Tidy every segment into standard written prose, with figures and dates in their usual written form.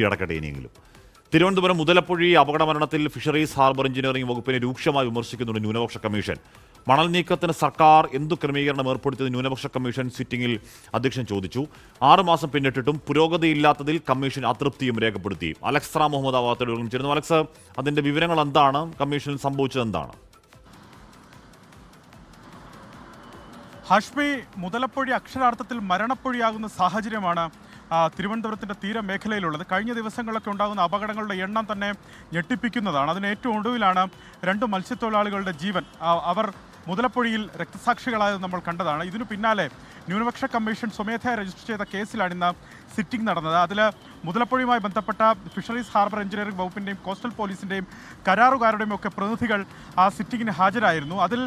അടക്കട്ടെ. ഇനിയെങ്കിലും തിരുവനന്തപുരം മുതലപ്പുഴി അപകടമരണത്തിൽ fisheries harbour engineering വകുപ്പിനെ രൂക്ഷമായി വിമർശിക്കുന്നുണ്ട് ന്യൂനപക്ഷ കമ്മീഷൻ. മണൽ നീക്കത്തിന് സർക്കാർ എന്തു ക്രമീകരണം ഏർപ്പെടുത്തിയത് ന്യൂനപക്ഷ കമ്മീഷൻ സിറ്റിംഗിൽ അധ്യക്ഷൻ ചോദിച്ചു. 6 മാസം പിന്നിട്ടിട്ടും പുരോഗതിയില്ലാത്തതിൽ കമ്മീഷൻ അതൃപ്തിയും രേഖപ്പെടുത്തി. അലക്സ് റാം മുഹമ്മദ് ആവാത്തോട് ചേരുന്നു. അലക്സ്, അതിന്റെ വിവരങ്ങൾ എന്താണ്? കമ്മീഷനിൽ സംഭവിച്ചത് എന്താണ്? ഹാഷ്മി, മുതലപ്പൊഴി അക്ഷരാർത്ഥത്തിൽ മരണപ്പൊഴിയാകുന്ന സാഹചര്യമാണ് തിരുവനന്തപുരത്തിൻ്റെ തീരമേഖലയിലുള്ളത്. കഴിഞ്ഞ ദിവസങ്ങളിലൊക്കെ ഉണ്ടാകുന്ന അപകടങ്ങളുടെ എണ്ണം തന്നെ ഞെട്ടിപ്പിക്കുന്നതാണ്. അതിന് ഏറ്റവും ഒടുവിലാണ് 2 മത്സ്യത്തൊഴിലാളികളുടെ ജീവൻ അവർ മുതലപ്പൊഴിയിൽ രക്തസാക്ഷികളായത് നമ്മൾ കണ്ടതാണ്. ഇതിനു പിന്നാലെ ന്യൂനപക്ഷ കമ്മീഷൻ സ്വമേധയാ രജിസ്റ്റർ ചെയ്ത കേസിലാണ് ഇന്ന് സിറ്റിംഗ് നടന്നത്. അതിൽ മുതലപ്പൊഴിയുമായി ബന്ധപ്പെട്ട ഫിഷറീസ് ഹാർബർ എഞ്ചിനീയറിംഗ് വകുപ്പിൻ്റെയും കോസ്റ്റൽ പോലീസിൻ്റെയും കരാറുകാരുടെയും ഒക്കെ പ്രതിനിധികൾ ആ സിറ്റിംഗിന് ഹാജരായിരുന്നു. അതിൽ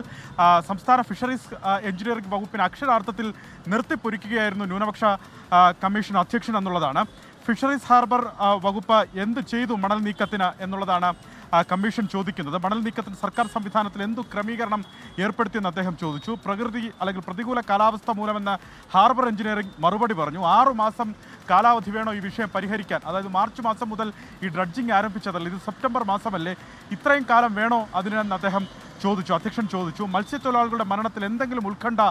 സംസ്ഥാന ഫിഷറീസ് എഞ്ചിനീയറിംഗ് വകുപ്പിന് അക്ഷരാർത്ഥത്തിൽ നിർത്തിപ്പൊരിക്കുകയായിരുന്നു ന്യൂനപക്ഷ കമ്മീഷൻ അധ്യക്ഷൻ എന്നുള്ളതാണ്. ഫിഷറീസ് ഹാർബർ വകുപ്പ് എന്ത് ചെയ്തു മണൽ നീക്കത്തിന് എന്നുള്ളതാണ് കമ്മീഷൻ ചോദിക്കുന്നത്. മണൽ നീക്കത്തിന് സർക്കാർ സംവിധാനത്തിൽ എന്തു ക്രമീകരണം ഏർപ്പെടുത്തിയെന്ന് അദ്ദേഹം ചോദിച്ചു. പ്രകൃതി അല്ലെങ്കിൽ പ്രതികൂല കാലാവസ്ഥ മൂലമെന്ന് ഹാർബർ എഞ്ചിനീയറിംഗ് മറുപടി പറഞ്ഞു. 6 മാസം കാലാവധി വേണോ ഈ വിഷയം പരിഹരിക്കാൻ? അതായത് മാർച്ച് മാസം മുതൽ ഈ ഡ്രഡ്ജിങ് ആരംഭിച്ചതല്ല, ഇത് സെപ്റ്റംബർ മാസമല്ലേ, ഇത്രയും കാലം വേണോ അതിനെന്ന് അധ്യക്ഷൻ ചോദിച്ചു. മത്സ്യത്തൊഴിലാളികളുടെ മരണത്തിൽ എന്തെങ്കിലും ഉത്കണ്ഠ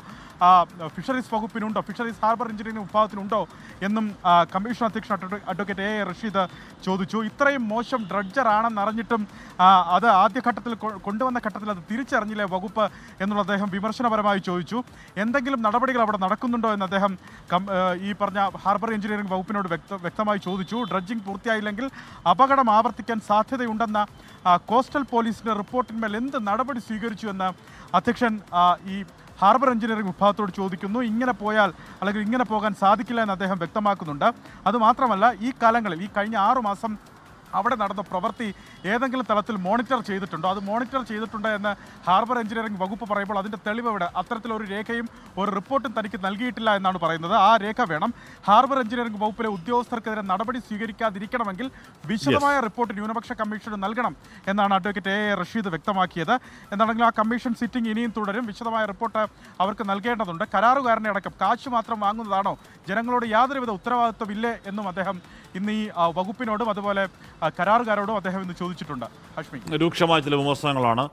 ഫിഷറീസ് വകുപ്പിനുണ്ടോ, ഫിഷറീസ് ഹാർബർ എഞ്ചിനീയറിംഗ് വിഭാഗത്തിനുണ്ടോ എന്നും കമ്മീഷൻ അധ്യക്ഷൻ അഡ്വക്കേറ്റ് എ റഷീദ് ചോദിച്ചു. ഇത്രയും മോശം ഡ്രഡ്ജർ ആണെന്ന് അറിഞ്ഞിട്ടും അത് ആദ്യഘട്ടത്തിൽ കൊണ്ടുവന്ന ഘട്ടത്തിൽ അത് തിരിച്ചറിഞ്ഞില്ലേ വകുപ്പ് എന്നുള്ള അദ്ദേഹം വിമർശനപരമായി ചോദിച്ചു. എന്തെങ്കിലും നടപടികൾ അവിടെ നടക്കുന്നുണ്ടോ എന്ന് അദ്ദേഹം ഈ പറഞ്ഞ ഹാർബർ എഞ്ചിനീയറിംഗ് വകുപ്പിനോട് വ്യക്തമായി ചോദിച്ചു. ഡ്രഡ്ജിംഗ് പൂർത്തിയായില്ലെങ്കിൽ അപകടം ആവർത്തിക്കാൻ സാധ്യതയുണ്ടെന്ന കോസ്റ്റൽ പോലീസിൻ്റെ റിപ്പോർട്ടിന്മേൽ എന്ത് നടപടി സ്വീകരിച്ചു എന്ന് അധ്യക്ഷൻ ഈ ഹാർബർ എഞ്ചിനീയറിംഗ് വിഭാഗത്തോട് ചോദിക്കുന്നു. ഇങ്ങനെ പോയാൽ അല്ലെങ്കിൽ ഇങ്ങനെ പോകാൻ സാധിക്കില്ല എന്ന് അദ്ദേഹം വ്യക്തമാക്കുന്നുണ്ട്. അതുമാത്രമല്ല, ഈ കാലങ്ങളിൽ ഈ കഴിഞ്ഞ 6 മാസം അവിടെ നടന്ന പ്രവൃത്തി ഏതെങ്കിലും തലത്തിൽ മോണിറ്റർ ചെയ്തിട്ടുണ്ടോ? അത് മോണിറ്റർ ചെയ്തിട്ടുണ്ട് എന്ന് ഹാർബർ എഞ്ചിനീയറിംഗ് വകുപ്പ് പറയുമ്പോൾ അതിൻ്റെ തെളിവ് എവിടെ? അത്തരത്തിലൊരു രേഖയും ഒരു റിപ്പോർട്ടും തനിക്ക് നൽകിയിട്ടില്ല എന്നാണ് പറയുന്നത്. ആ രേഖ വേണം. ഹാർബർ എഞ്ചിനീയറിംഗ് വകുപ്പിലെ ഉദ്യോഗസ്ഥർക്കെതിരെ നടപടി സ്വീകരിക്കാതിരിക്കണമെങ്കിൽ വിശദമായ റിപ്പോർട്ട് ന്യൂനപക്ഷ കമ്മീഷന് നൽകണം എന്നാണ് അഡ്വക്കേറ്റ് എ റഷീദ് വ്യക്തമാക്കിയത്. എന്താണെങ്കിലും ആ കമ്മീഷൻ സിറ്റിംഗ് ഇനിയും തുടരും. വിശദമായ റിപ്പോർട്ട് അവർക്ക് നൽകേണ്ടതുണ്ട്. കരാറുകാരനെ അടക്കം കാശ് മാത്രം വാങ്ങുന്നതാണോ, ജനങ്ങളോട് യാതൊരുവിധ ഉത്തരവാദിത്വമില്ലേ എന്നും അദ്ദേഹം ഇന്ന് ഈ വകുപ്പിനോടും അതുപോലെ കരാറുകാരോടും അദ്ദേഹം ഇന്ന് ചോദിച്ചിട്ടുണ്ട്. ഹാഷ്മി, രൂക്ഷമായ ചില വിമർശനങ്ങളാണ്.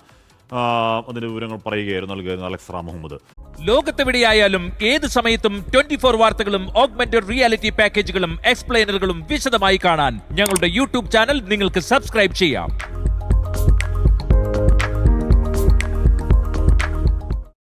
അതിന്റെ വിവരങ്ങൾ പറയുകയായിരുന്നു നൽകുന്നത് അലക്സ് റാം മുഹമ്മദ്. ലോകത്തെവിടെയായാലും ഏത് സമയത്തും 24 വാർത്തകളും ഓഗ്മെന്റഡ് റിയാലിറ്റി പാക്കേജുകളും എക്സ്പ്ലെയിനറുകളും വിശദമായി കാണാൻ ഞങ്ങളുടെ യൂട്യൂബ് ചാനൽ നിങ്ങൾക്ക് സബ്സ്ക്രൈബ് ചെയ്യാം.